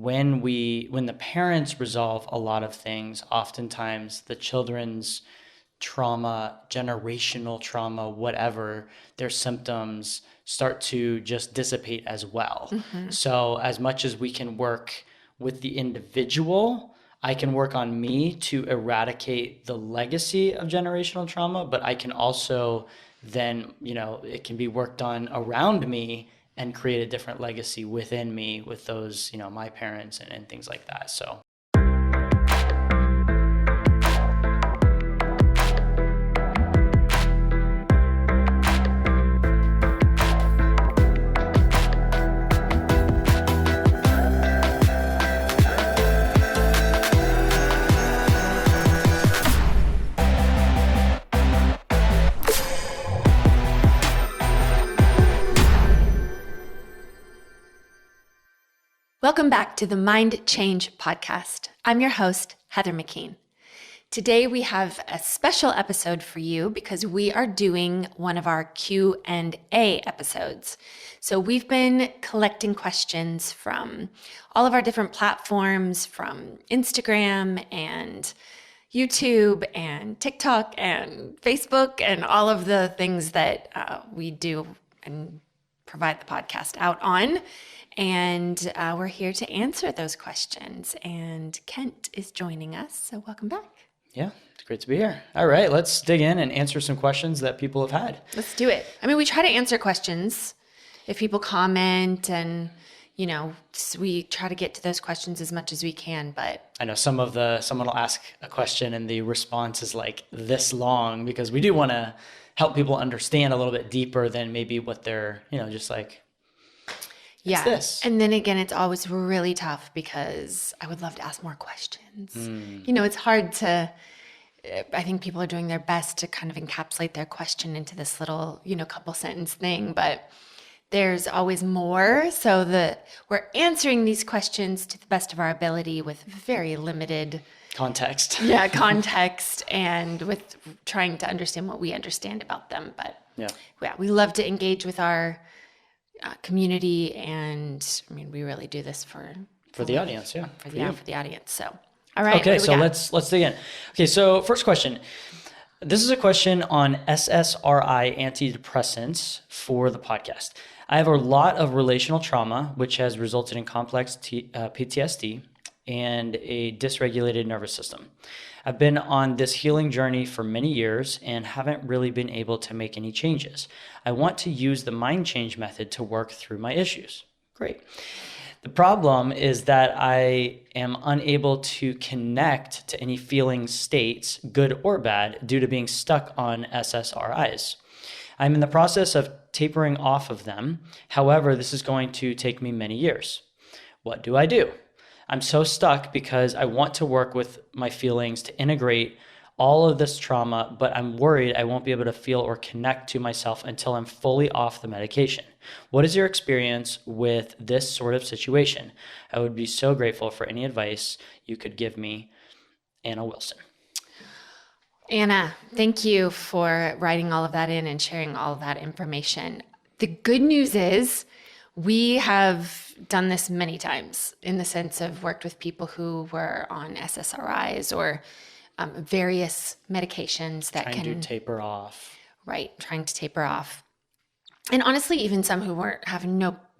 when the parents resolve a lot of things, oftentimes the children's trauma, generational trauma, whatever, their symptoms start to just dissipate as well. So as much as we can work with the individual, I can work on me to eradicate the legacy of generational trauma, but I can also then, it can be worked on around me and create a different legacy within me with those, my parents and things like that. So. Welcome back to the Mind Change Podcast. I'm your host, Heather McKean. Today we have a special episode for you because we are doing one of our Q&A episodes. So we've been collecting questions from all of our different platforms, from Instagram and YouTube and TikTok and Facebook and all of the things that we do and provide the podcast out on. And we're here to answer those questions. And Kent is joining us. So welcome back. Yeah, it's great to be here. All right, let's dig in and answer some questions that people have had. Let's do it. I mean, we try to answer questions if people comment and, we try to get to those questions as much as we can. But I know someone will ask a question and the response is like this long because we do want to help people understand a little bit deeper than maybe what they're, just like, yeah. This. And then again, it's always really tough because I would love to ask more questions. It's hard to, I think people are doing their best to kind of encapsulate their question into this little, couple sentence thing, but there's always more. So we're answering these questions to the best of our ability with very limited context. Yeah, context and with trying to understand what we understand about them. But yeah, we love to engage with our community, and I mean, we really do this for the audience, yeah, for the audience. So, all right, okay, so let's dig in. Okay, so first question. This is a question on SSRI antidepressants for the podcast. I have a lot of relational trauma, which has resulted in complex PTSD and a dysregulated nervous system. I've been on this healing journey for many years and haven't really been able to make any changes. I want to use the mind change method to work through my issues. Great. The problem is that I am unable to connect to any feeling states, good or bad, due to being stuck on SSRIs. I'm in the process of tapering off of them. However, this is going to take me many years. What do I do? I'm so stuck because I want to work with my feelings to integrate all of this trauma, but I'm worried I won't be able to feel or connect to myself until I'm fully off the medication. What is your experience with this sort of situation? I would be so grateful for any advice you could give me. Anna Wilson. Anna, thank you for writing all of that in and sharing all of that information. The good news is we have done this many times in the sense of worked with people who were on SSRIs or various medications that trying to taper off. Right, trying to taper off. And honestly, even some who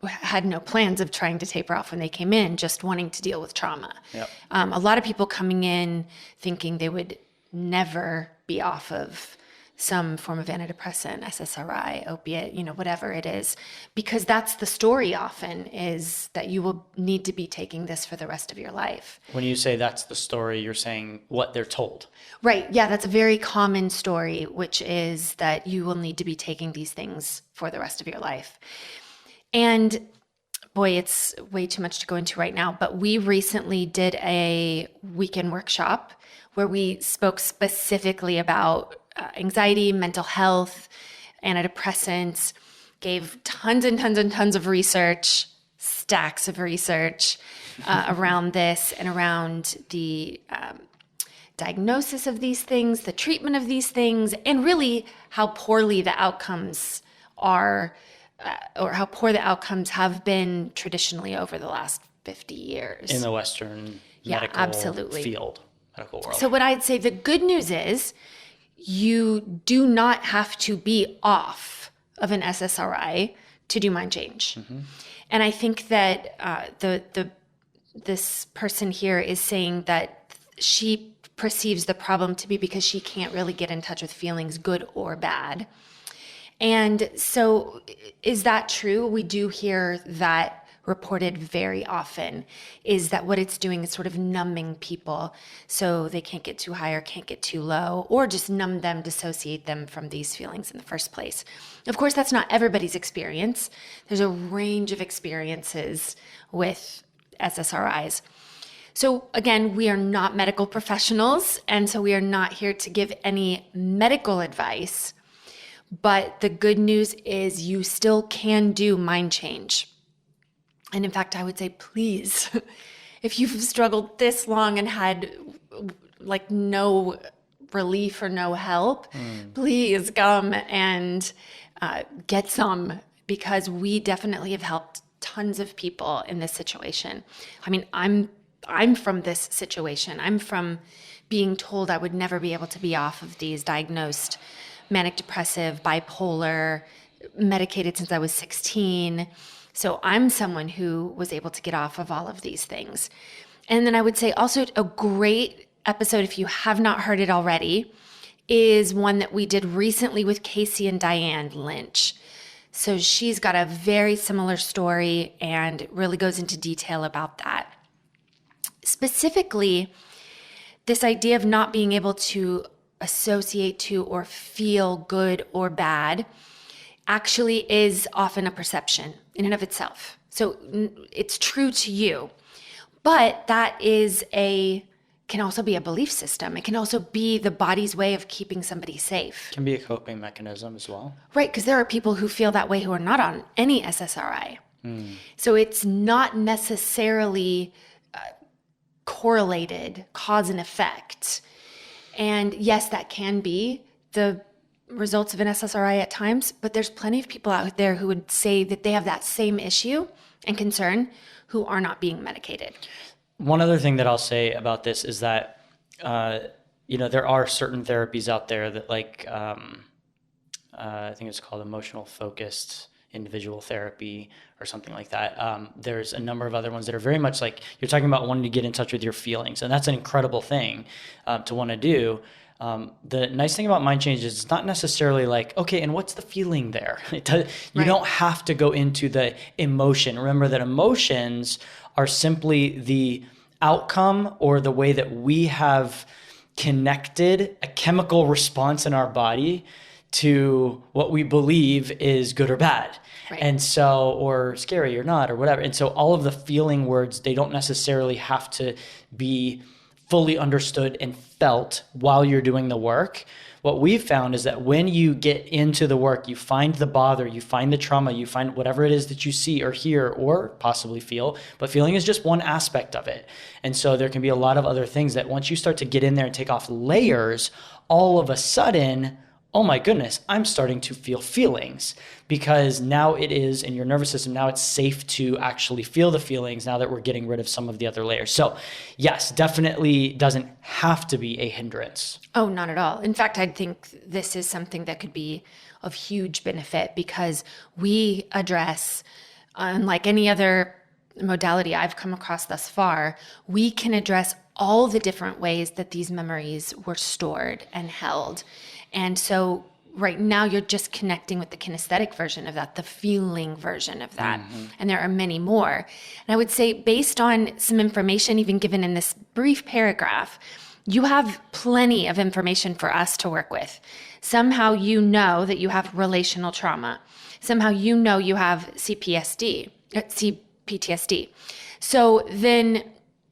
had no plans of trying to taper off when they came in, just wanting to deal with trauma. Yep. A lot of people coming in thinking they would never be off of some form of antidepressant, SSRI, opiate, whatever it is, because that's the story often is that you will need to be taking this for the rest of your life. When you say that's the story, you're saying what they're told. Right. Yeah, that's a very common story, which is that you will need to be taking these things for the rest of your life. And boy, it's way too much to go into right now, but we recently did a weekend workshop where we spoke specifically about anxiety, mental health, antidepressants, gave tons and tons and tons of research, stacks of research around this and around the diagnosis of these things, the treatment of these things, and really how poorly the outcomes are or how poor the outcomes have been traditionally over the last 50 years. In the Western medical absolutely. field, medical world. So what I'd say, the good news is you do not have to be off of an SSRI to do mind change. And I think that this person here is saying that she perceives the problem to be because she can't really get in touch with feelings, good or bad. And so is that true? We do hear that reported very often, is that what it's doing is sort of numbing people so they can't get too high or can't get too low, or just numb them, dissociate them from these feelings in the first place. Of course, that's not everybody's experience. There's a range of experiences with SSRIs. So again, we are not medical professionals, and so we are not here to give any medical advice. But the good news is you still can do mind change. And in fact, I would say, please, if you've struggled this long and had like no relief or no help, please come and get some, because we definitely have helped tons of people in this situation. I mean, I'm from this situation. I'm from being told I would never be able to be off of these, diagnosed manic depressive, bipolar, medicated since I was 16. So I'm someone who was able to get off of all of these things. And then I would say also a great episode, if you have not heard it already, is one that we did recently with Casey and Diane Lynch. So she's got a very similar story and really goes into detail about that. Specifically, this idea of not being able to associate to or feel good or bad actually is often a perception in and of itself. So it's true to you, but that can also be a belief system. It can also be the body's way of keeping somebody safe. Can be a coping mechanism as well. Right, because there are people who feel that way who are not on any SSRI. So it's not necessarily correlated, cause and effect. And yes, that can be the results of an SSRI at times, but there's plenty of people out there who would say that they have that same issue and concern who are not being medicated. One other thing that I'll say about this is that, there are certain therapies out there that I think it's called emotional focused individual therapy or something like that. There's a number of other ones that are very much like you're talking about wanting to get in touch with your feelings. And that's an incredible thing to want to do. The nice thing about mind change is it's not necessarily like, okay, and what's the feeling there? You don't have to go into the emotion. Remember that emotions are simply the outcome or the way that we have connected a chemical response in our body to what we believe is good or bad. Right. And so, or scary or not, or whatever. And so all of the feeling words, they don't necessarily have to be fully understood and felt while you're doing the work. What we've found is that when you get into the work, you find the bother, you find the trauma, you find whatever it is that you see or hear or possibly feel, but feeling is just one aspect of it. And so there can be a lot of other things that once you start to get in there and take off layers, all of a sudden, oh my goodness, I'm starting to feel feelings, because now it is in your nervous system. Now it's safe to actually feel the feelings now that we're getting rid of some of the other layers. So yes, definitely doesn't have to be a hindrance. Oh, not at all. In fact, I think this is something that could be of huge benefit, because we address, unlike any other modality I've come across thus far, we can address all the different ways that these memories were stored and held. And so right now you're just connecting with the kinesthetic version of that, the feeling version of that. Mm-hmm. And there are many more. And I would say, based on some information even given in this brief paragraph, you have plenty of information for us to work with. Somehow you know that you have relational trauma. Somehow you know you have CPTSD. So then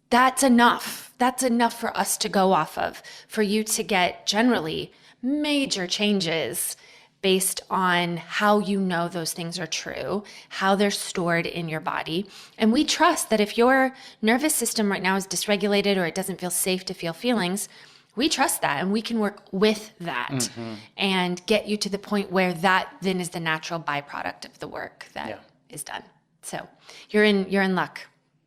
that's enough. That's enough for us to go off of, for you to get generally major changes based on how you know those things are true, how they're stored in your body. And we trust that if your nervous system right now is dysregulated or it doesn't feel safe to feel feelings, we trust that and we can work with that and get you to the point where that then is the natural byproduct of the work that is done. So you're in luck.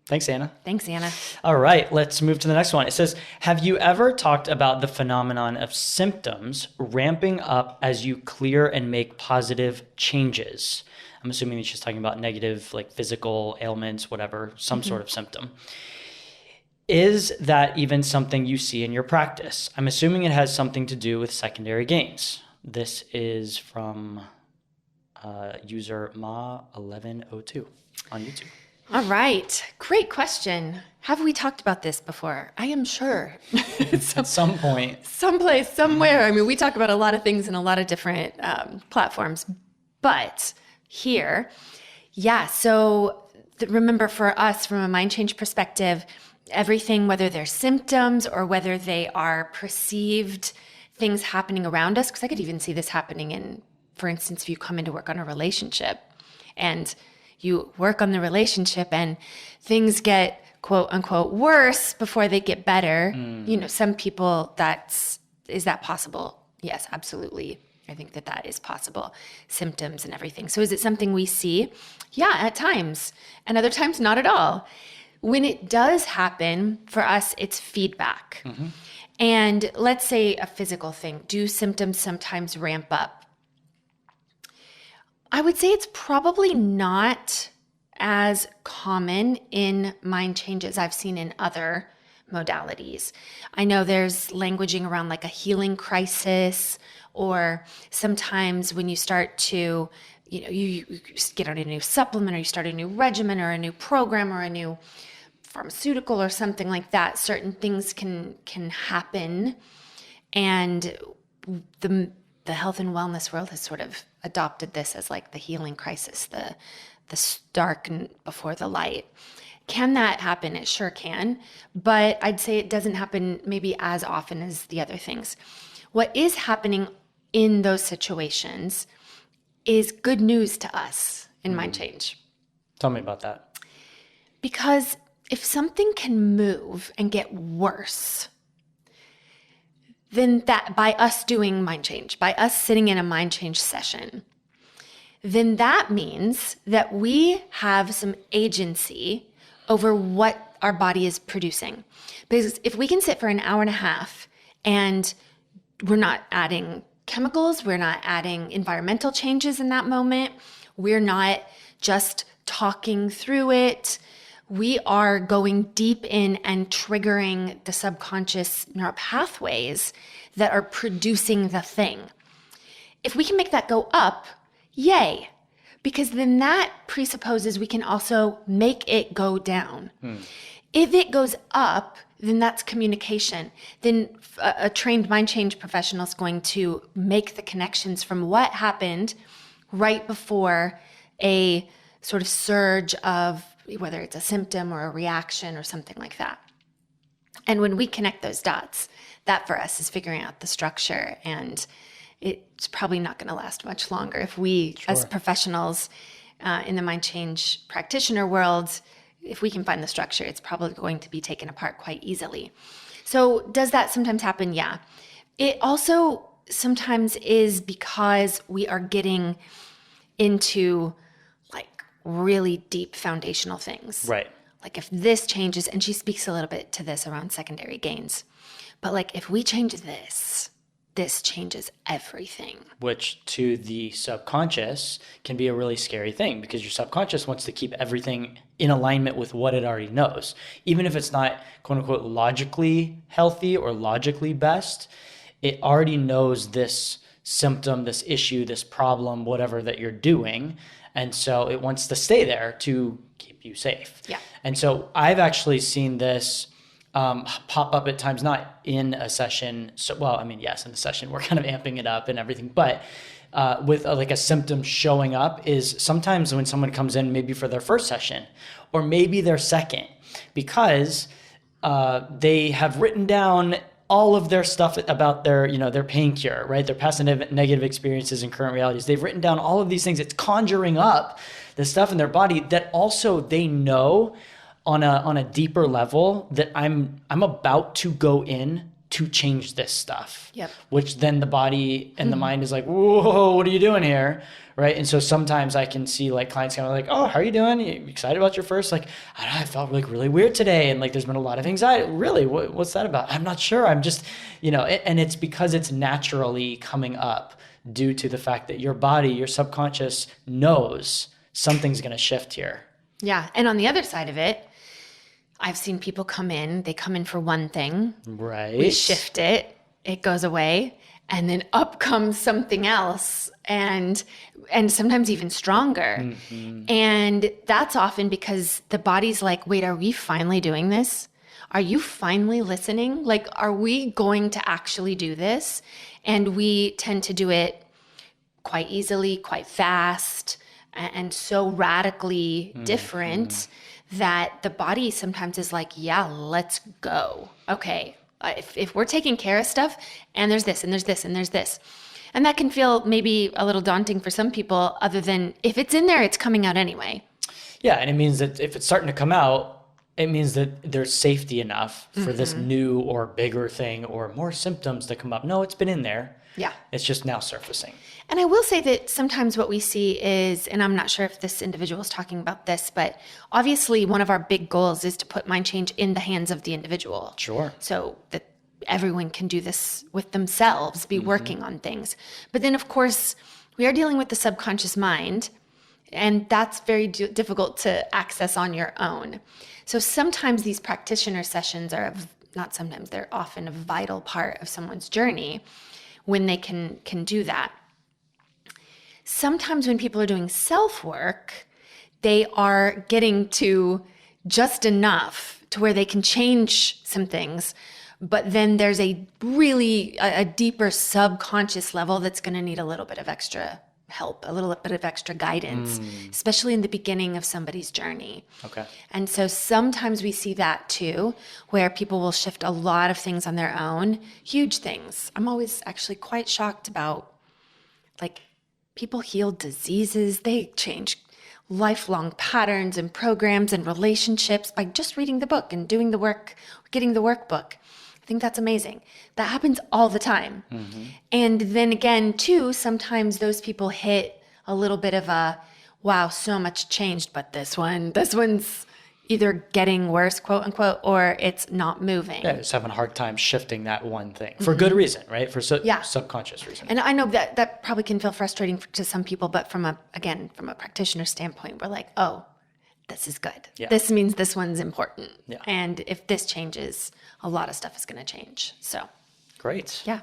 Thanks, Anna. Thanks, Anna. All right, let's move to the next one. It says, have you ever talked about the phenomenon of symptoms ramping up as you clear and make positive changes? I'm assuming that she's talking about negative, like physical ailments, whatever, some sort of symptom. Is that even something you see in your practice? I'm assuming it has something to do with secondary gains. This is from user Ma1102 on YouTube. All right. Great question. Have we talked about this before? I am sure. At some point. Someplace, somewhere. I mean, we talk about a lot of things in a lot of different platforms. But here, yeah. So remember, for us, from a mind change perspective, everything, whether they're symptoms or whether they are perceived things happening around us, because I could even see this happening in, for instance, if you come in to work on a relationship and you work on the relationship and things get quote unquote worse before they get better. You know, some people is that possible? Yes, absolutely. I think that is possible. Symptoms and everything. So is it something we see? Yeah, at times, and other times not at all. When it does happen, for us, it's feedback. And let's say a physical thing. Do symptoms sometimes ramp up? I would say it's probably not as common in mind changes I've seen in other modalities. I know there's languaging around like a healing crisis, or sometimes when you start to, you get on a new supplement, or you start a new regimen or a new program or a new pharmaceutical or something like that, certain things can happen. And the health and wellness world has sort of adopted this as like the healing crisis, the dark and before the light. Can that happen? It sure can, but I'd say it doesn't happen maybe as often as the other things. What is happening in those situations is good news to us in mind change. Tell me about that. Because if something can move and get worse, then that by us doing mind change, by us sitting in a mind change session, then that means that we have some agency over what our body is producing. Because if we can sit for an hour and a half and we're not adding chemicals, we're not adding environmental changes in that moment, we're not just talking through it, we are going deep in and triggering the subconscious neural pathways that are producing the thing. If we can make that go up, yay, because then that presupposes we can also make it go down. If it goes up, then that's communication. Then a trained mind change professional is going to make the connections from what happened right before a sort of surge of whether it's a symptom or a reaction or something like that. And when we connect those dots, that for us is figuring out the structure, and it's probably not going to last much longer if we, as professionals in the mind change practitioner world, if we can find the structure, it's probably going to be taken apart quite easily. So does that sometimes happen? Yeah. It also sometimes is because we are getting into like really deep foundational things. Right. Like if this changes, and she speaks a little bit to this around secondary gains, but like if we change this changes everything. Which to the subconscious can be a really scary thing, because your subconscious wants to keep everything in alignment with what it already knows. Even if it's not quote unquote logically healthy or logically best, it already knows this symptom, this issue, this problem, whatever that you're doing. And so it wants to stay there to keep you safe. Yeah. And so I've actually seen this pop up at times, not in a session. So, well, I mean, yes, in the session, we're kind of amping it up and everything, but with like a symptom showing up is sometimes when someone comes in, maybe for their first session or maybe their second, because they have written down all of their stuff about their, their pain cure, right? Their past negative experiences and current realities. They've written down all of these things. It's conjuring up the stuff in their body that also they know on a deeper level that I'm about to go in to change this stuff. Yep. Which then the body and the mind is like, whoa, what are you doing here? Right. And so sometimes I can see like clients kind of like, oh, how are you doing? You excited about your first? Like, I don't know, I felt like really weird today. And like, there's been a lot of anxiety. Really? What's that about? I'm not sure. I'm just, and it's because it's naturally coming up due to the fact that your body, your subconscious knows something's going to shift here. Yeah. And on the other side of it, I've seen people they come in for one thing. Right. We shift it, it goes away, and then up comes something else and sometimes even stronger. Mm-hmm. And that's often because the body's like, wait, are we finally doing this? Are you finally listening? Like, are we going to actually do this? And we tend to do it quite easily, quite fast, and so radically different that the body sometimes is like, yeah, let's go. Okay, if we're taking care of stuff and there's this and there's this and there's this. And that can feel maybe a little daunting for some people, other than if it's in there, it's coming out anyway. Yeah, and it means that if it's starting to come out, it means that there's safety enough for this new or bigger thing or more symptoms to come up. No, it's been in there. Yeah. It's just now surfacing. And I will say that sometimes what we see is, and I'm not sure if this individual is talking about this, but obviously one of our big goals is to put mind change in the hands of the individual. Sure. So that everyone can do this with themselves, be working on things. But then, of course, we are dealing with the subconscious mind, and that's very difficult to access on your own. So sometimes these practitioner sessions are, not sometimes, they're often a vital part of someone's journey when they can do that. Sometimes when people are doing self-work, they are getting to just enough to where they can change some things, but then there's a deeper subconscious level that's going to need a little bit of extra help, a little bit of extra guidance, especially in the beginning of somebody's journey. Okay. And so sometimes we see that too, where people will shift a lot of things on their own, huge things. I'm always actually quite shocked about, like, people heal diseases, they change lifelong patterns and programs and relationships by just reading the book and doing the work, getting the workbook. I think that's amazing. That happens all the time. Mm-hmm. And then again, too, sometimes those people hit a little bit of a, wow, so much changed, but this one's either getting worse, quote unquote, or it's not moving. Yeah, just having a hard time shifting that one thing for good reason, right? For subconscious reason. And I know that probably can feel frustrating to some people, but from a practitioner standpoint, we're like, oh, this is good. Yeah. This means this one's important. Yeah. And if this changes, a lot of stuff is going to change. So. Great. Yeah.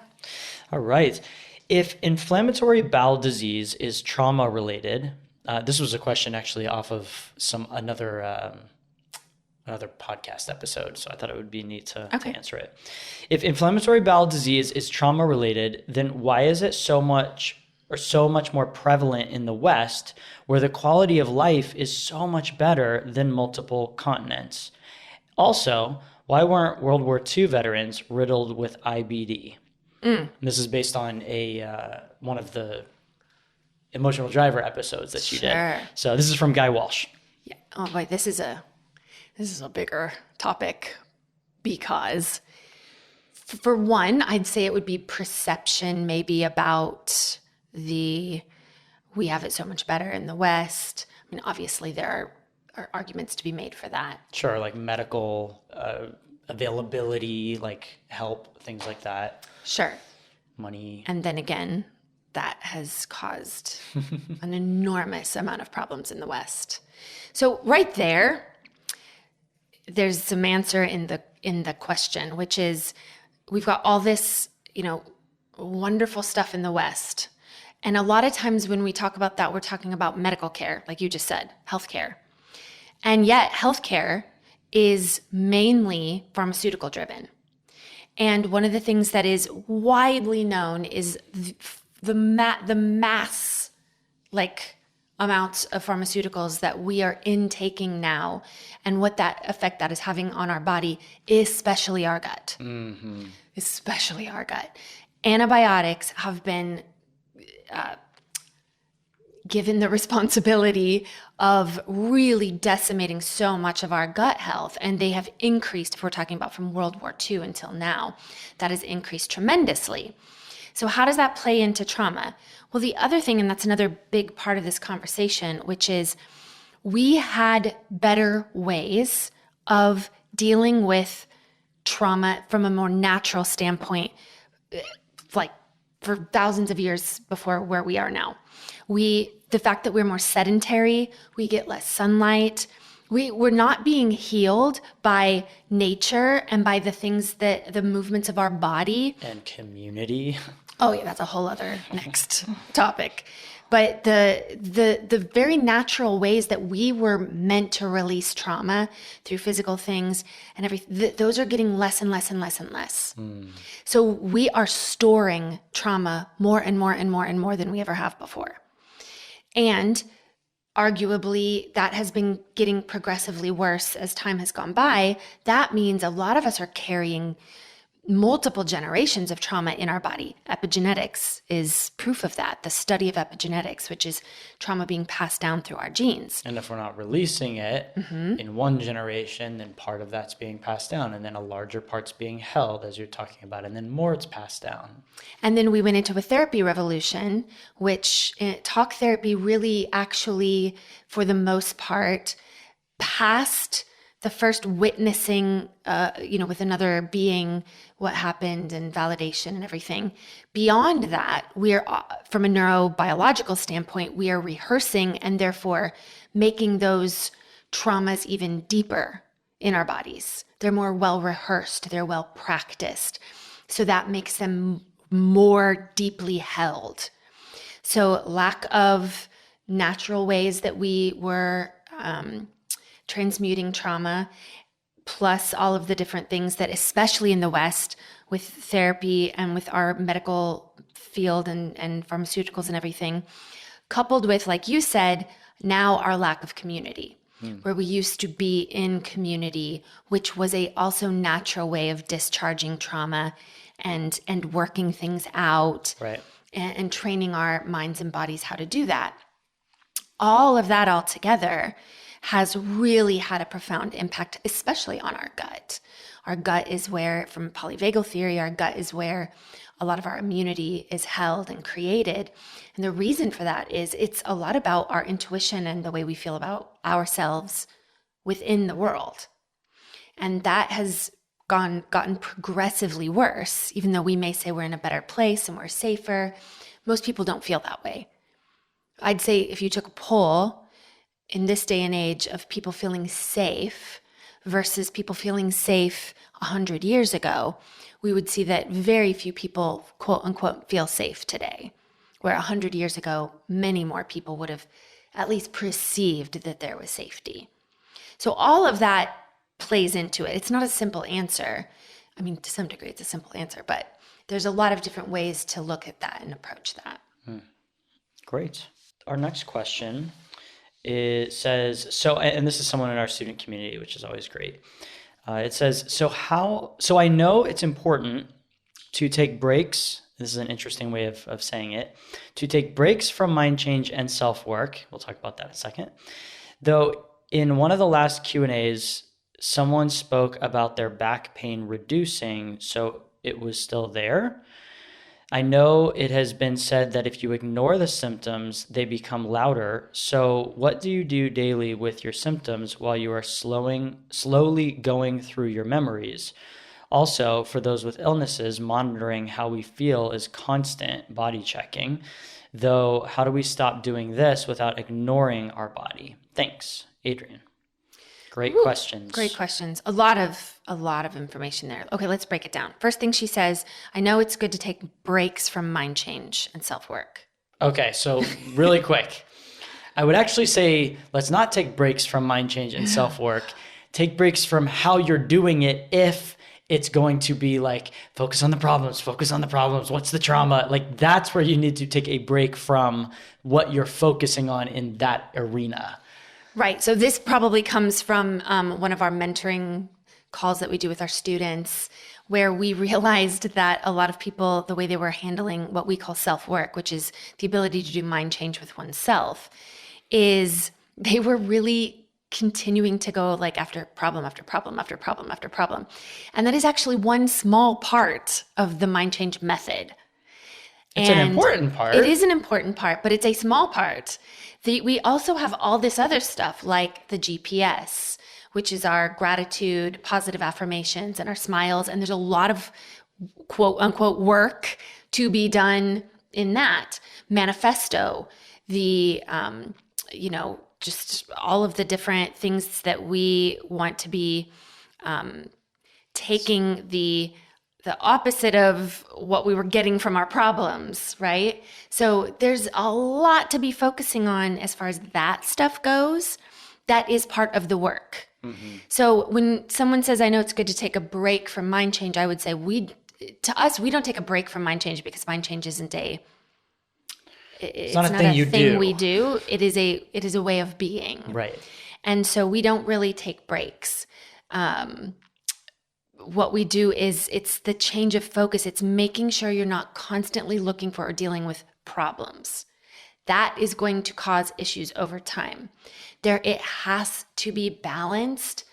All right. If inflammatory bowel disease is trauma related, this was a question actually off of another podcast episode, so I thought it would be neat to answer it. If inflammatory bowel disease is trauma related, then why is it so much more prevalent in the West, where the quality of life is so much better than multiple continents? Also, why weren't World War II veterans riddled with IBD? This is based on one of the emotional driver episodes that you did. So this is from Guy Walsh. Yeah. Oh boy, this is a bigger topic, because for one, I'd say it would be perception maybe about we have it so much better in the West. I mean, obviously there are arguments to be made for that. Sure, like medical availability, like help, things like that. Sure. Money. And then again, that has caused an enormous amount of problems in the West. So right there's some answer in the question, which is, we've got all this, wonderful stuff in the West. And a lot of times when we talk about that, we're talking about medical care, like you just said, healthcare. And yet healthcare is mainly pharmaceutical driven. And one of the things that is widely known is the mass, like, amounts of pharmaceuticals that we are intaking now, and what that effect that is having on our body, especially our gut. Mm-hmm. Especially our gut. Antibiotics have been given the responsibility of really decimating so much of our gut health. And they have increased, if we're talking about from World War II until now, that has increased tremendously. So how does that play into trauma? Well, the other thing, and that's another big part of this conversation, which is we had better ways of dealing with trauma from a more natural standpoint, like for thousands of years before where we are now. The fact that we're more sedentary, we get less sunlight, we're not being healed by nature and by the things that the movements of our body. And community. Oh yeah, that's a whole other next topic. But the very natural ways that we were meant to release trauma through physical things and everything, those are getting less and less and less and less. So we are storing trauma more and more and more and more than we ever have before. And arguably, that has been getting progressively worse as time has gone by. That means a lot of us are carrying multiple generations of trauma in our body. Epigenetics is proof of that. The study of epigenetics, which is trauma being passed down through our genes. And if we're not releasing it in one generation, then part of that's being passed down, and then a larger part's being held, as you're talking about, and then more it's passed down. And then we went into a therapy revolution, which talk therapy really actually, for the most part, passed the first witnessing, with another being, what happened and validation and everything. Beyond that, we're, from a neurobiological standpoint, we are rehearsing and therefore making those traumas even deeper in our bodies. They're more well rehearsed, they're well practiced. So that makes them more deeply held. So lack of natural ways that we were transmuting trauma, plus all of the different things that, especially in the West, with therapy and with our medical field and pharmaceuticals and everything, coupled with, like you said, now our lack of community, where we used to be in community, which was a also natural way of discharging trauma and working things out, right, and training our minds and bodies how to do that. All of that all together has really had a profound impact, especially on our gut. Our gut is where, from polyvagal theory, our gut is where a lot of our immunity is held and created. And the reason for that is it's a lot about our intuition and the way we feel about ourselves within the world. And that has gotten progressively worse, even though we may say we're in a better place and we're safer. Most people don't feel that way. I'd say if you took a poll in this day and age of people feeling safe versus people feeling safe 100 years ago, we would see that very few people, quote unquote, feel safe today. Where 100 years ago, many more people would have at least perceived that there was safety. So all of that plays into it. It's not a simple answer. I mean, to some degree, it's a simple answer, but there's a lot of different ways to look at that and approach that. Great. Our next question, it says, and this is someone in our student community, which is always great. It says, so I know it's important to take breaks. This is an interesting way of saying it, to take breaks from mind change and self-work. We'll talk about that in a second. Though in one of the last Q&As, someone spoke about their back pain reducing, so it was still there. I know it has been said that if you ignore the symptoms, they become louder. So what do you do daily with your symptoms while you are slowly going through your memories? Also, for those with illnesses, monitoring how we feel is constant body checking. Though, how do we stop doing this without ignoring our body? Thanks, Adrian. Great questions. Great questions. A lot of information there. Okay, let's break it down. First thing she says, I know it's good to take breaks from mind change and self-work. Okay, so really quick. I would actually say let's not take breaks from mind change and self-work. Take breaks from how you're doing it if it's going to be like, focus on the problems, what's the trauma? Like that's where you need to take a break from what you're focusing on in that arena. Right. So this probably comes from one of our mentoring calls that we do with our students, where we realized that a lot of people, the way they were handling what we call self-work, which is the ability to do mind change with oneself, is they were really continuing to go like after problem after problem after problem after problem. And that is actually one small part of the mind change method. It's an important part. It is an important part, but it's a small part. We also have all this other stuff like the GPS, which is our gratitude, positive affirmations, and our smiles. And there's a lot of quote unquote work to be done in that. Manifesto, the, just all of the different things that we want to be taking the opposite of what we were getting from our problems, right? So there's a lot to be focusing on as far as that stuff goes. That is part of the work. Mm-hmm. So when someone says, I know it's good to take a break from mind change, I would say we don't take a break from mind change because mind change isn't it's not a thing we do. It is a way of being. Right. And so we don't really take breaks. What we do is it's the change of focus. It's making sure you're not constantly looking for or dealing with problems. That is going to cause issues over time. It has to be balanced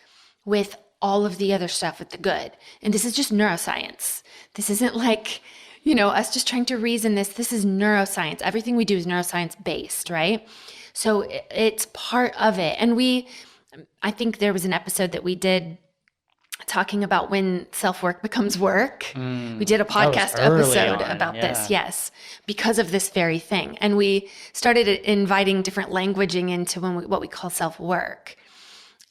with all of the other stuff, with the good. And this is just neuroscience. This isn't like, us just trying to reason this. This is neuroscience. Everything we do is neuroscience based, right? So it's part of it. And I think there was an episode that we did talking about when self-work becomes work. We did a podcast episode about this, yes, because of this very thing. And we started inviting different languaging into what we call self-work.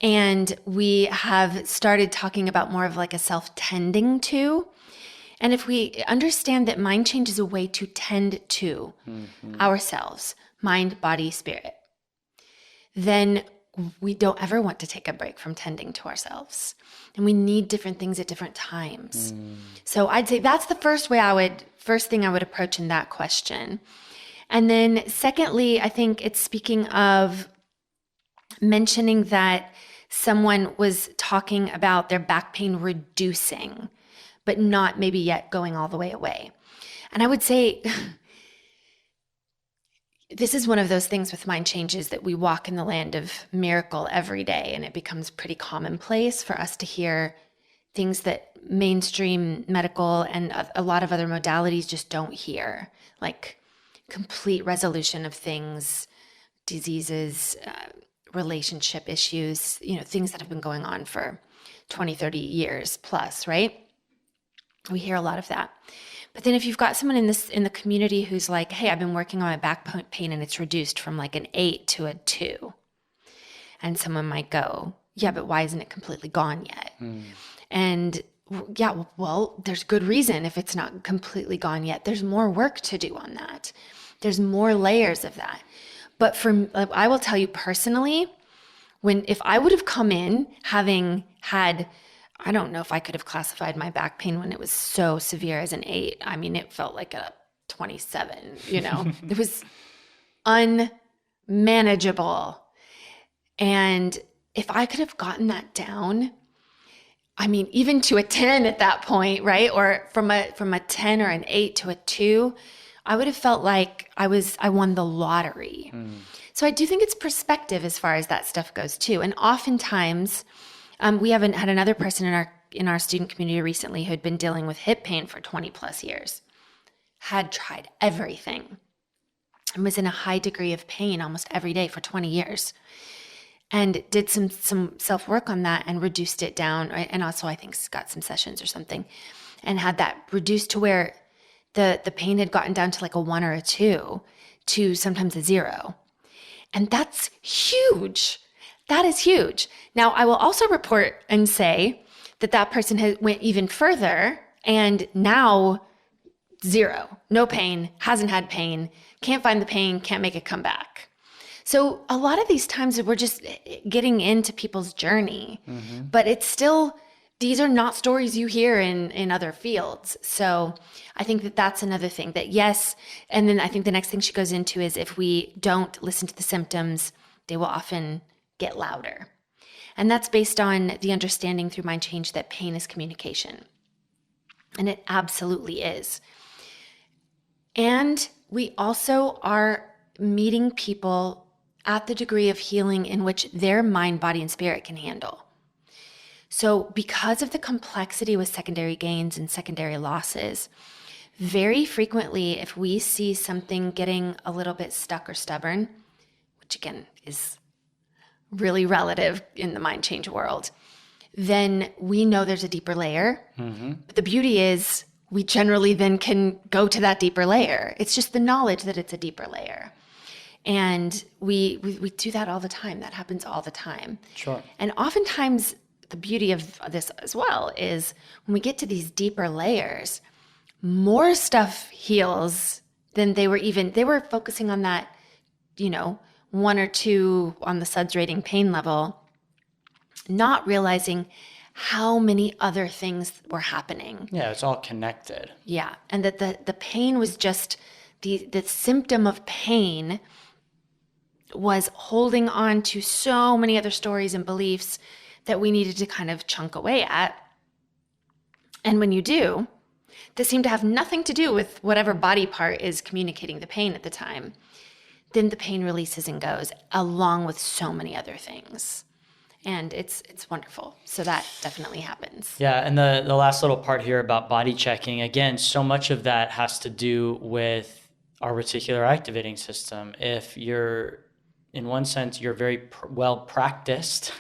And we have started talking about more of like a self-tending to. And if we understand that mind change is a way to tend to ourselves, mind, body, spirit, then we don't ever want to take a break from tending to ourselves. And we need different things at different times. So I'd say that's the first thing I would approach in that question. And then secondly, I think it's speaking of mentioning that someone was talking about their back pain reducing, but not maybe yet going all the way away. And I would say this is one of those things with mind changes that we walk in the land of miracle every day, and it becomes pretty commonplace for us to hear things that mainstream medical and a lot of other modalities just don't hear, like complete resolution of things, diseases, relationship issues, things that have been going on for 20, 30 years plus, right? We hear a lot of that. But then if you've got someone in the community who's like, hey, I've been working on my back pain and it's reduced from like an 8 to a 2. And someone might go, yeah, but why isn't it completely gone yet? And yeah, well, there's good reason if it's not completely gone yet. There's more work to do on that. There's more layers of that. But I will tell you personally, if I would have come in having had, I don't know if I could have classified my back pain when it was so severe as an 8. I mean, it felt like a 27, It was unmanageable. And if I could have gotten that down, I mean, even to a 10 at that point, right? Or from a 10 or an 8 to a 2, I would have felt like I won the lottery. So I do think it's perspective as far as that stuff goes too. And oftentimes, we haven't had another person in our student community recently who had been dealing with hip pain for 20 plus years, had tried everything, and was in a high degree of pain almost every day for 20 years, and did some self-work on that and reduced it down. And also I think got some sessions or something and had that reduced to where the pain had gotten down to like a 1 or a 2 to sometimes a 0. And that's huge. That is huge. Now, I will also report and say that person went even further and now 0, no pain, hasn't had pain, can't find the pain, can't make it come back. So a lot of these times we're just getting into people's journey, but it's still, these are not stories you hear in other fields. So I think that's another thing that yes. And then I think the next thing she goes into is if we don't listen to the symptoms, they will often get louder. And that's based on the understanding through mind change that pain is communication. And it absolutely is. And we also are meeting people at the degree of healing in which their mind, body, and spirit can handle. So because of the complexity with secondary gains and secondary losses, very frequently, if we see something getting a little bit stuck or stubborn, which again is really relative in the mind change world, then we know there's a deeper layer. But the beauty is we generally then can go to that deeper layer. It's just the knowledge that it's a deeper layer. And we do that all the time. That happens all the time. Sure. And oftentimes the beauty of this as well is when we get to these deeper layers, more stuff heals than they were focusing on that, 1 or 2 on the SUDS rating pain level, not realizing how many other things were happening. Yeah, it's all connected. Yeah. And that the pain was just the symptom of pain was holding on to so many other stories and beliefs that we needed to kind of chunk away at. And when you do, that seem to have nothing to do with whatever body part is communicating the pain at the time, then the pain releases and goes along with so many other things. And it's wonderful. So that definitely happens. Yeah, and the last little part here about body checking, again, so much of that has to do with our reticular activating system. If you're, in one sense, you're very well practiced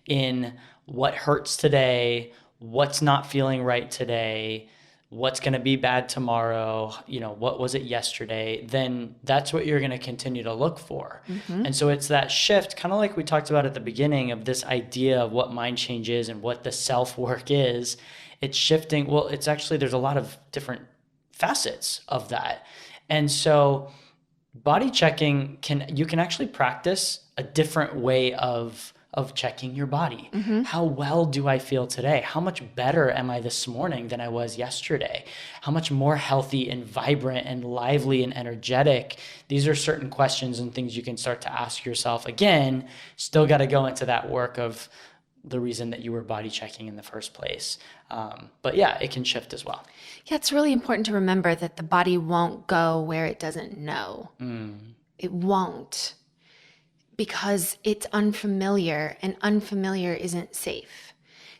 in what hurts today, what's not feeling right today, what's going to be bad tomorrow, what was it yesterday, then that's what you're going to continue to look for. And so it's that shift, kind of like we talked about at the beginning of this idea of what mind change is and what the self-work is. It's shifting. Well, it's actually, there's a lot of different facets of that. And so body checking you can actually practice a different way of checking your body. How well do I feel today? How much better am I this morning than I was yesterday? How much more healthy and vibrant and lively and energetic? These are certain questions and things you can start to ask yourself. Again, still got to go into that work of the reason that you were body checking in the first place. But yeah, it can shift as well. Yeah, it's really important to remember that the body won't go where it doesn't know. It won't. Because it's unfamiliar, and unfamiliar isn't safe.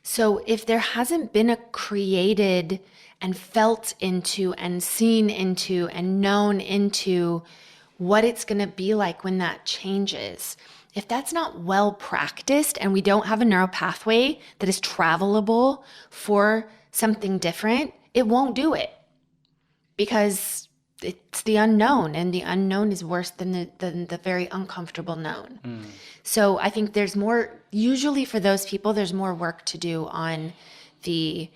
So if there hasn't been a created and felt into and seen into and known into what it's going to be like when that changes, if that's not well practiced and we don't have a neural pathway that is travelable for something different, it won't do it because it's the unknown, and the unknown is worse than the very uncomfortable known. So I think there's more, usually for those people, there's more work to do on the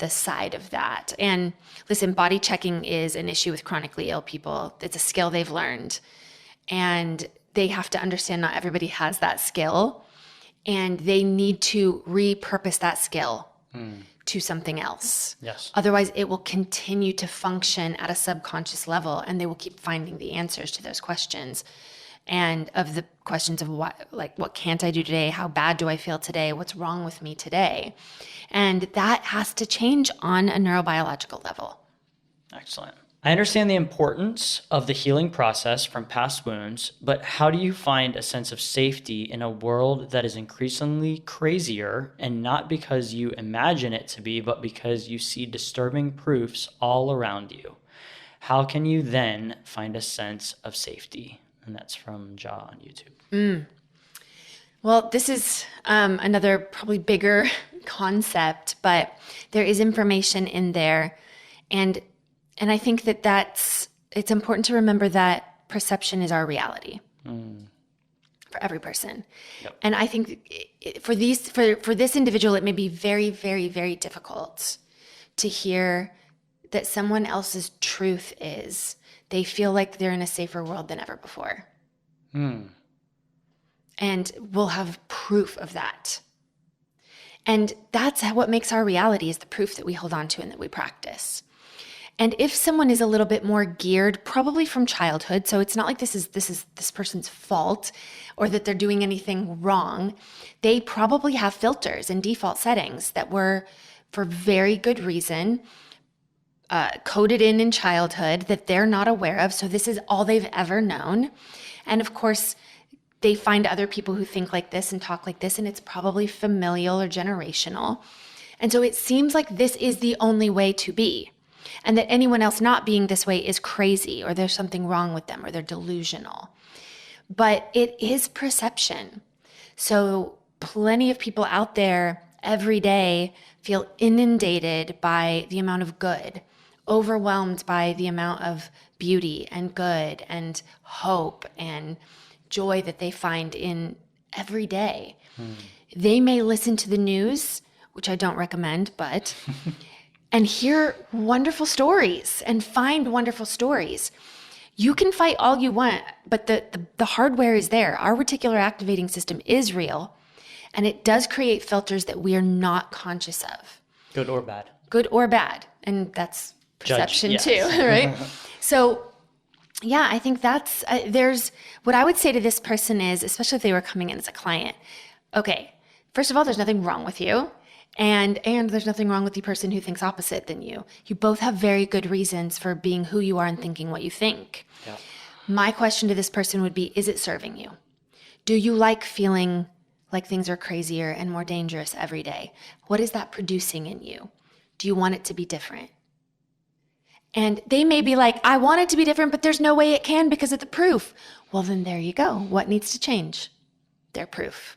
side of that. And listen, body checking is an issue with chronically ill people. It's a skill they've learned, and they have to understand not everybody has that skill, and they need to repurpose that skill to something else. Yes. Otherwise, it will continue to function at a subconscious level, and they will keep finding the answers to those questions. And of the questions of what can't I do today? How bad do I feel today? What's wrong with me today? And that has to change on a neurobiological level. Excellent. I understand the importance of the healing process from past wounds, but how do you find a sense of safety in a world that is increasingly crazier, and not because you imagine it to be, but because you see disturbing proofs all around you? How can you then find a sense of safety? And that's from Ja on YouTube. Well, this is another probably bigger concept, but there is information in there. And I think it's important to remember that perception is our reality for every person. Yep. And I think for this individual, it may be very, very, very difficult to hear that someone else's truth is they feel like they're in a safer world than ever before. And we'll have proof of that. And that's what makes our reality, is the proof that we hold on to and that we practice. And if someone is a little bit more geared, probably from childhood, so it's not like this is this person's fault or that they're doing anything wrong, they probably have filters and default settings that were, for very good reason, coded in childhood that they're not aware of. So this is all they've ever known. And of course, they find other people who think like this and talk like this, and it's probably familial or generational. And so it seems like this is the only way to be, and that anyone else not being this way is crazy, or there's something wrong with them, or they're delusional. But it is perception. So plenty of people out there every day feel inundated by the amount of good, overwhelmed by the amount of beauty and good and hope and joy that they find in every day. They may listen to the news, which I don't recommend, but and hear wonderful stories and find wonderful stories. You can fight all you want, but the hardware is there. Our reticular activating system is real, and it does create filters that we are not conscious of. Good or bad. Good or bad. And that's perception Judge, too, yes. right? So yeah, I think that's, there's, what I would say to this person is, especially if they were coming in as a client, okay, first of all, there's nothing wrong with you. And there's nothing wrong with the person who thinks opposite than you. You both have very good reasons for being who you are and thinking what you think. Yeah. My question to this person would be, is it serving you? Do you like feeling like things are crazier and more dangerous every day? What is that producing in you? Do you want it to be different? And they may be like, I want it to be different, but there's no way it can because of the proof. Well, then there you go. What needs to change? Their proof.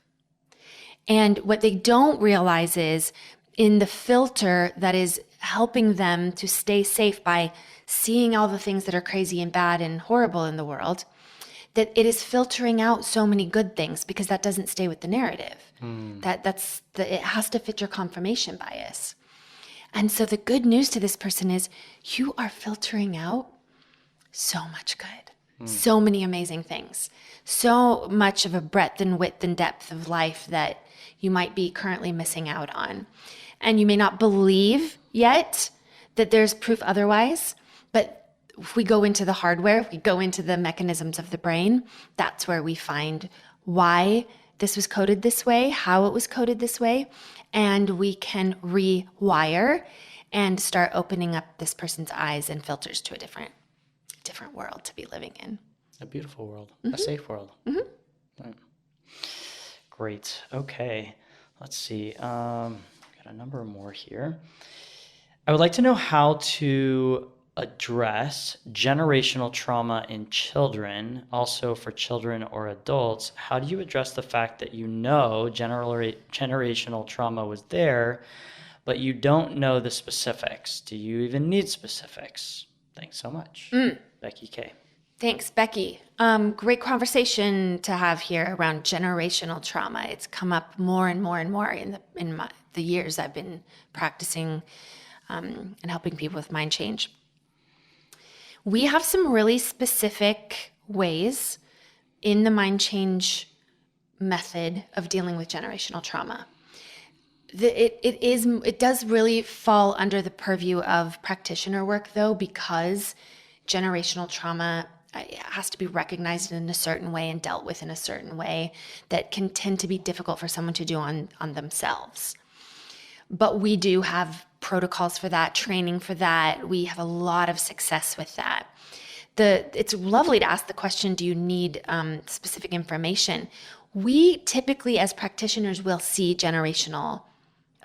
And what they don't realize is in the filter that is helping them to stay safe by seeing all the things that are crazy and bad and horrible in the world, that it is filtering out so many good things because that doesn't stay with the narrative. It has to fit your confirmation bias. And so the good news to this person is you are filtering out so much good, so many amazing things, so much of a breadth and width and depth of life that you might be currently missing out on. And you may not believe yet that there's proof otherwise, but if we go into the hardware, if we go into the mechanisms of the brain, that's where we find why this was coded this way, how it was coded this way, and we can rewire and start opening up this person's eyes and filters to a different world to be living in. A beautiful world, a safe world. Right. Great. Okay. Let's see. Got a number more here. I would like to know how to address generational trauma in children, also for children or adults. How do you address the fact that generational trauma was there, but you don't know the specifics? Do you even need specifics? Thanks so much. Becky K. Thanks, Becky. Great conversation to have here around generational trauma. It's come up more and more and more in the years I've been practicing and helping people with mind change. We have some really specific ways in the mind change method of dealing with generational trauma. It does really fall under the purview of practitioner work, though, because generational trauma has to be recognized in a certain way and dealt with in a certain way that can tend to be difficult for someone to do on themselves. But we do have protocols for that, training for that. We have a lot of success with that. It's lovely to ask the question, do you need specific information? We typically, as practitioners, will see generational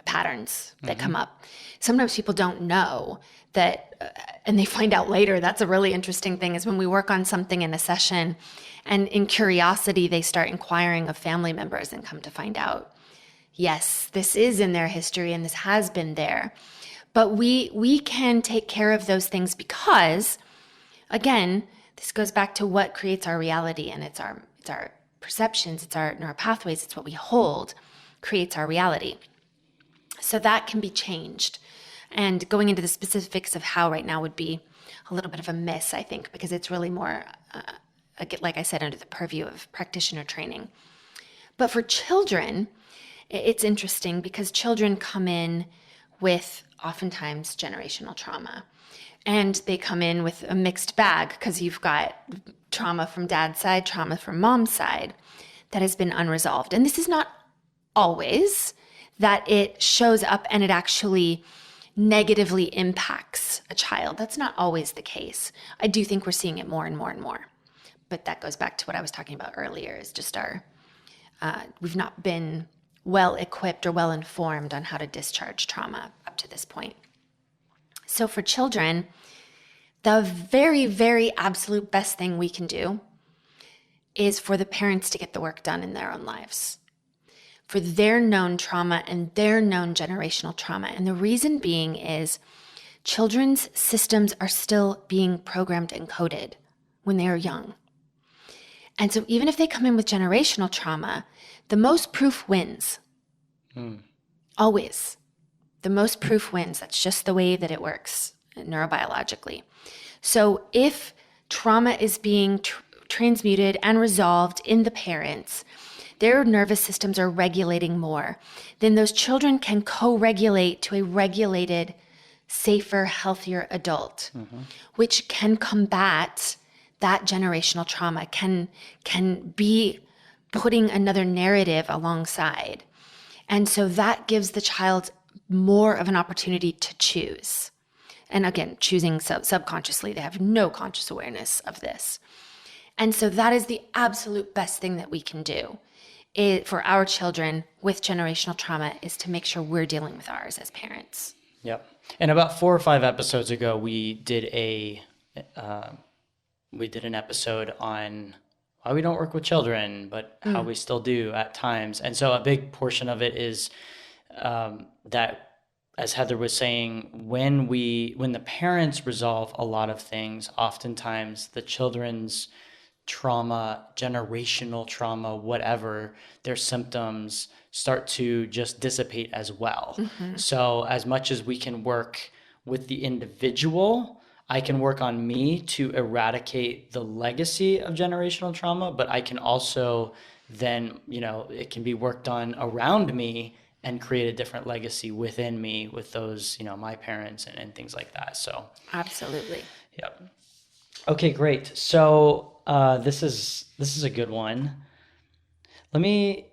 patterns that come up. Sometimes people don't know that, and they find out later. That's a really interesting thing, is when we work on something in a session and in curiosity, they start inquiring of family members and come to find out, yes, this is in their history and this has been there. But we can take care of those things because, again, this goes back to what creates our reality, and it's our perceptions, it's our neural pathways, it's what we hold creates our reality. So that can be changed. And going into the specifics of how right now would be a little bit of a miss, I think, because it's really more, like I said, under the purview of practitioner training. But for children, it's interesting because children come in with oftentimes generational trauma. And they come in with a mixed bag because you've got trauma from dad's side, trauma from mom's side that has been unresolved. And this is not always that it shows up and it actually negatively impacts a child. That's not always the case. I do think we're seeing it more and more and more. But that goes back to what I was talking about earlier, is just we've not been well equipped or well informed on how to discharge trauma up to this point. So for children, the very, very absolute best thing we can do is for the parents to get the work done in their own lives, for their known trauma and their known generational trauma. And the reason being is children's systems are still being programmed and coded when they are young. And so even if they come in with generational trauma, the most proof wins. Always. The most proof wins. That's just the way that it works neurobiologically. So if trauma is being transmuted and resolved in the parents, their nervous systems are regulating more, then those children can co-regulate to a regulated, safer, healthier adult, which can combat that generational trauma, can be putting another narrative alongside. And so that gives the child more of an opportunity to choose. And again, choosing subconsciously, they have no conscious awareness of this. And so that is the absolute best thing that we can do for our children with generational trauma, is to make sure we're dealing with ours as parents. Yep. And about 4 or 5 episodes ago, we did an episode on why we don't work with children, but how we still do at times. And so a big portion of it is that, as Heather was saying, when the parents resolve a lot of things, oftentimes the children's trauma, generational trauma, whatever, their symptoms start to just dissipate as well. So as much as we can work with the individual, I can work on me to eradicate the legacy of generational trauma, but I can also then, it can be worked on around me and create a different legacy within me with those, my parents and things like that. So Absolutely. Yep. Okay, great. So this is a good one. Let me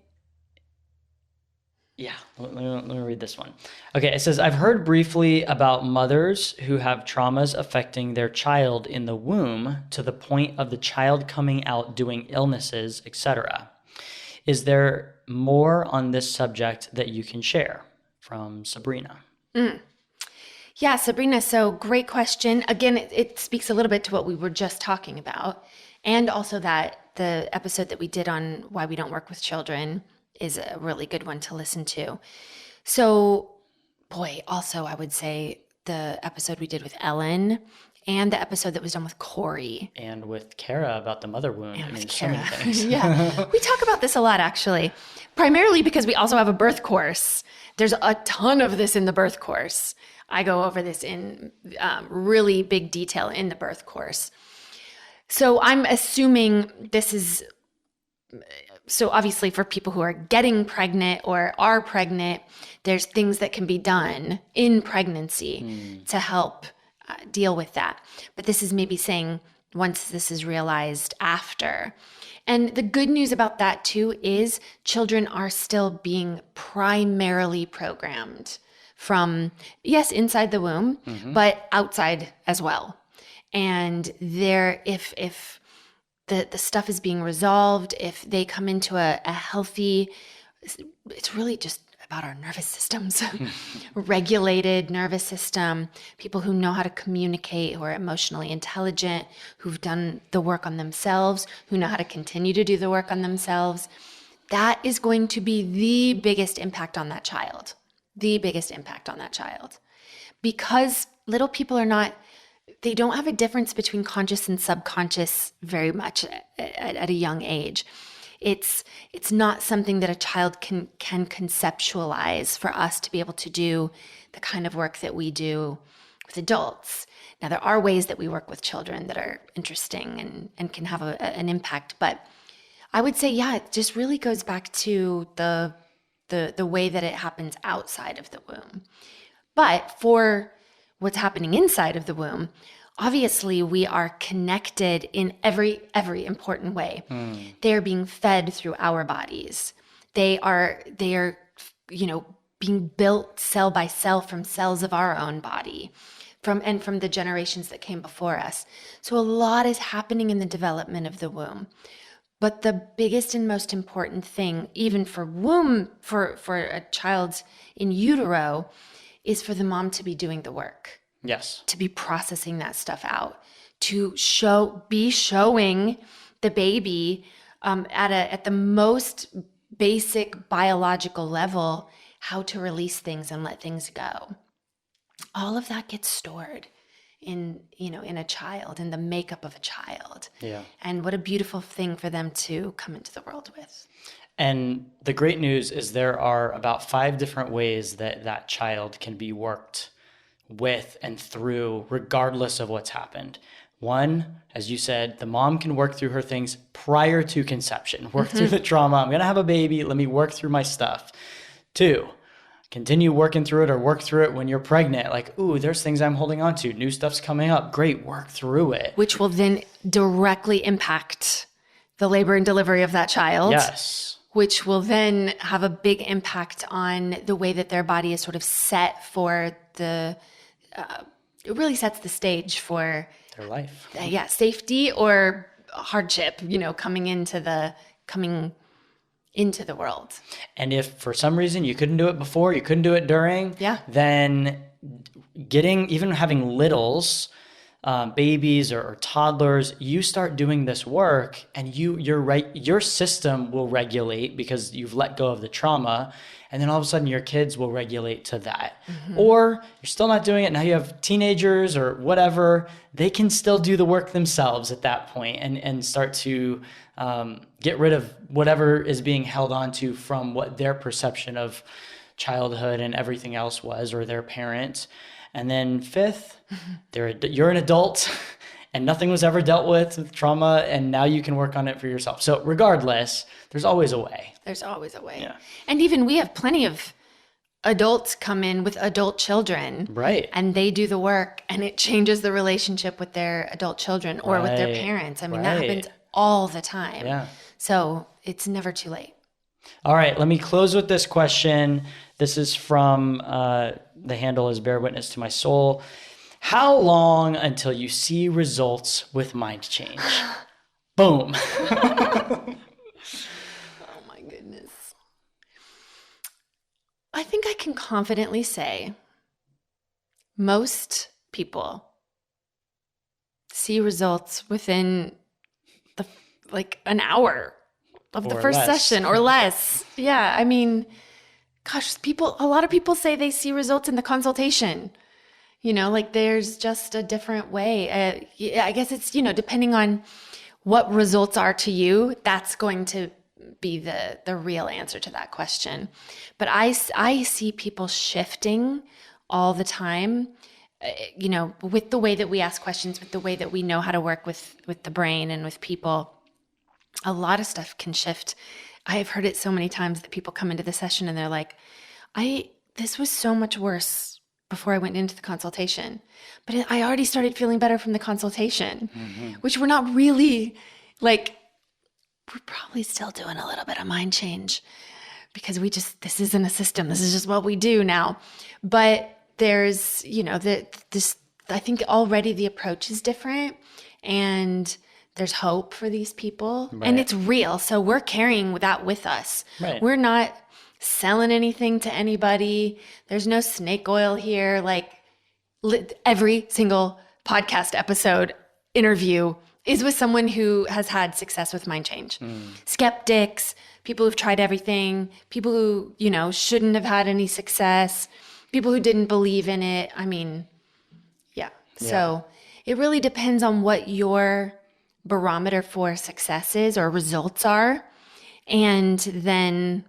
read this one. Okay, it says, I've heard briefly about mothers who have traumas affecting their child in the womb to the point of the child coming out doing illnesses, etc. Is there more on this subject that you can share? From Sabrina. Yeah, Sabrina, so great question. Again, it speaks a little bit to what we were just talking about, and also that the episode that we did on why we don't work with children is a really good one to listen to. So, also I would say the episode we did with Ellen and the episode that was done with Corey. And with Kara about the mother wound. So many things. Yeah, we talk about this a lot, actually, primarily because we also have a birth course. There's a ton of this in the birth course. I go over this in really big detail in the birth course. So I'm assuming this is, so obviously for people who are getting pregnant or are pregnant, there's things that can be done in pregnancy to help deal with that. But this is maybe saying once this is realized after. And the good news about that too is children are still being primarily programmed from, yes, inside the womb, but outside as well. And if the stuff is being resolved, if they come into a healthy, it's really just about our nervous systems, regulated nervous system, people who know how to communicate, who are emotionally intelligent, who've done the work on themselves, who know how to continue to do the work on themselves. That is going to be the biggest impact on that child. The biggest impact on that child. Because little people they don't have a difference between conscious and subconscious very much at a young age. It's not something that a child can conceptualize for us to be able to do the kind of work that we do with adults. Now, there are ways that we work with children that are interesting and can have an impact, but I would say, yeah, it just really goes back to the way that it happens outside of the womb. But for what's happening inside of the womb, obviously we are connected in every important way. They're being fed through our bodies. They are, being built cell by cell from cells of our own body, from the generations that came before us. So a lot is happening in the development of the womb. But the biggest and most important thing, even for a child in utero, is for the mom to be doing the work. Yes. To be processing that stuff out, to be showing the baby at the most basic biological level how to release things and let things go. All of that gets stored in a child, in the makeup of a child. Yeah. And what a beautiful thing for them to come into the world with. And the great news is there are about 5 different ways that child can be worked with and through, regardless of what's happened. 1, as you said, the mom can work through her things prior to conception, work through the trauma. I'm going to have a baby. Let me work through my stuff. 2, continue working through it or work through it when you're pregnant. Like, ooh, there's things I'm holding on to. New stuff's coming up. Great, work through it. Which will then directly impact the labor and delivery of that child. Yes. Which will then have a big impact on the way that their body is sort of set for it really sets the stage for their life. Safety or hardship, coming into the world. And if for some reason you couldn't do it before, you couldn't do it during, then having littles, babies or toddlers, you start doing this work and your system will regulate because you've let go of the trauma. And then all of a sudden your kids will regulate to that. Or you're still not doing it. Now you have teenagers or whatever. They can still do the work themselves at that point and start to get rid of whatever is being held on to from what their perception of childhood and everything else was, or their parents. And then 5th, you're an adult and nothing was ever dealt with trauma, and now you can work on it for yourself. So regardless, there's always a way. There's always a way. Yeah. And even we have plenty of adults come in with adult children. Right. And they do the work and it changes the relationship with their adult children or with their parents. I mean, that happens all the time. Yeah. So it's never too late. All right, let me close with this question. This is from, the handle is Bear Witness to My Soul. How long until you see results with mind change? Boom. Oh my goodness. I think I can confidently say most people see results within an hour of the first session or less. Yeah. I mean, gosh, a lot of people say they see results in the consultation. There's just a different way. I guess it's, depending on what results are to you, that's going to be the real answer to that question. But I see people shifting all the time, with the way that we ask questions, with the way that we know how to work with the brain and with people. A lot of stuff can shift. I've heard it so many times that people come into the session and they're like, this was so much worse before I went into the consultation, but I already started feeling better from the consultation, which we're not really we're probably still doing a little bit of mind change because this isn't a system. This is just what we do now. But there's, I think already the approach is different and there's hope for these people and it's real. So we're carrying that with us. Right. We're not selling anything to anybody. There's no snake oil here. Every single podcast episode interview is with someone who has had success with mind change. Skeptics, people who've tried everything, people who, shouldn't have had any success, people who didn't believe in it. I mean, yeah. So it really depends on what your barometer for success is or results are. And then,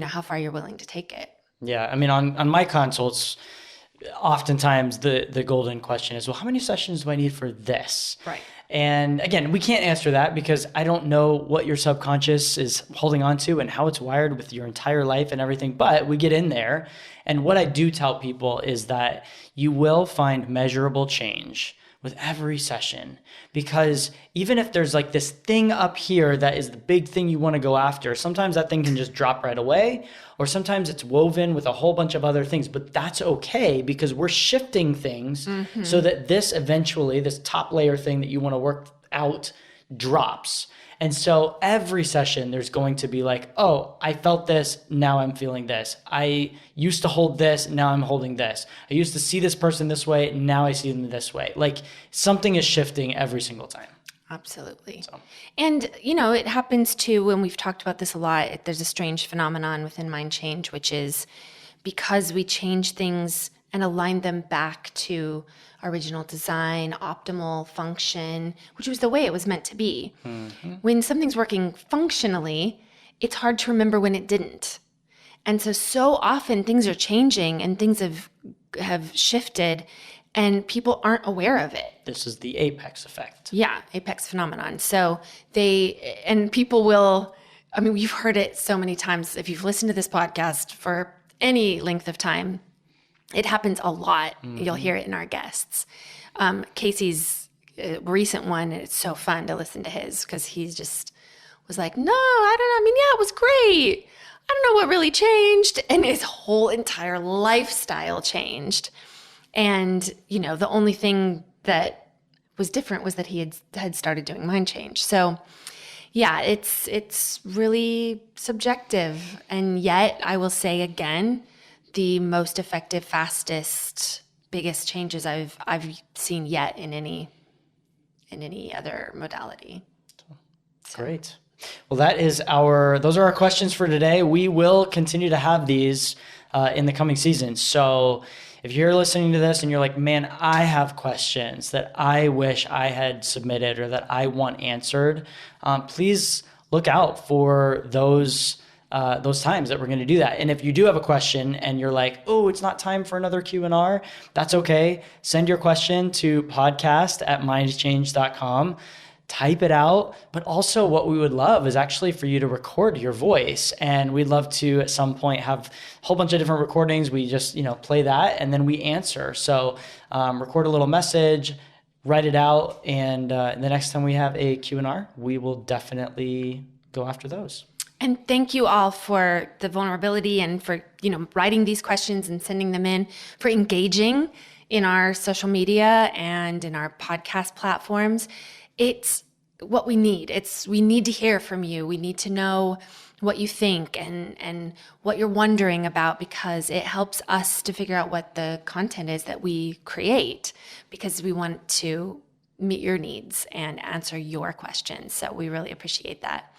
how far you're willing to take it. Yeah. I mean, on my consults, oftentimes the golden question is, well, how many sessions do I need for this? Right. And again, we can't answer that because I don't know what your subconscious is holding on to and how it's wired with your entire life and everything. But we get in there. And what I do tell people is that you will find measurable change with every session, because even if there's like this thing up here that is the big thing you want to go after, sometimes that thing can just drop right away, or sometimes it's woven with a whole bunch of other things, but that's okay because we're shifting things so that this eventually, this top layer thing that you want to work out drops. And so every session there's going to be like, oh, I felt this, now I'm feeling this. I used to hold this, now I'm holding this. I used to see this person this way, now I see them this way. Like something is shifting every single time. Absolutely. So. And, you know, it happens too, when we've talked about this a lot, there's a strange phenomenon within mind change, which is because we change things and align them back to original design, optimal function, which was the way it was meant to be. When something's working functionally, it's hard to remember when it didn't. And so often things are changing and things have shifted and people aren't aware of it. This is the apex effect. Yeah, apex phenomenon. So people will, I mean, you've heard it so many times. If you've listened to this podcast for any length of time, it happens a lot. You'll hear it in our guests. Casey's recent one, it's so fun to listen to his because he's just was like, no, I don't know. I mean, yeah, it was great. I don't know what really changed. And his whole entire lifestyle changed. And, you know, the only thing that was different was that he had started doing mind change. So yeah, it's really subjective. And yet I will say again, the most effective, fastest, biggest changes I've seen yet in any other modality. So. Great. Well, those are our questions for today. We will continue to have these in the coming season. So if you're listening to this and you're like, man, I have questions that I wish I had submitted or that I want answered, please look out for those times that we're going to do that. And if you do have a question and you're like, oh, it's not time for another Q&R, that's okay. Send your question to podcast@mindchange.com. Type it out. But also what we would love is actually for you to record your voice. And we'd love to at some point have a whole bunch of different recordings. We just, play that and then we answer. So record a little message, write it out. And the next time we have a Q&R, we will definitely go after those. And thank you all for the vulnerability and for, writing these questions and sending them in, for engaging in our social media and in our podcast platforms. It's what we need. We need to hear from you. We need to know what you think and what you're wondering about, because it helps us to figure out what the content is that we create, because we want to meet your needs and answer your questions. So we really appreciate that.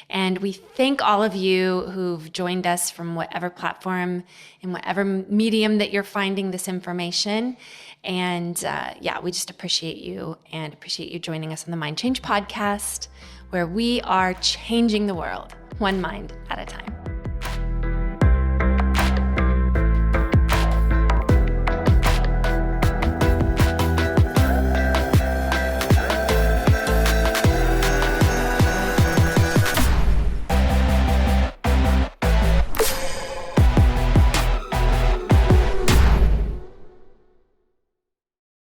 And we thank all of you who've joined us from whatever platform, in whatever medium that you're finding this information. And we just appreciate you and appreciate you joining us on the Mind Change podcast, where we are changing the world one mind at a time.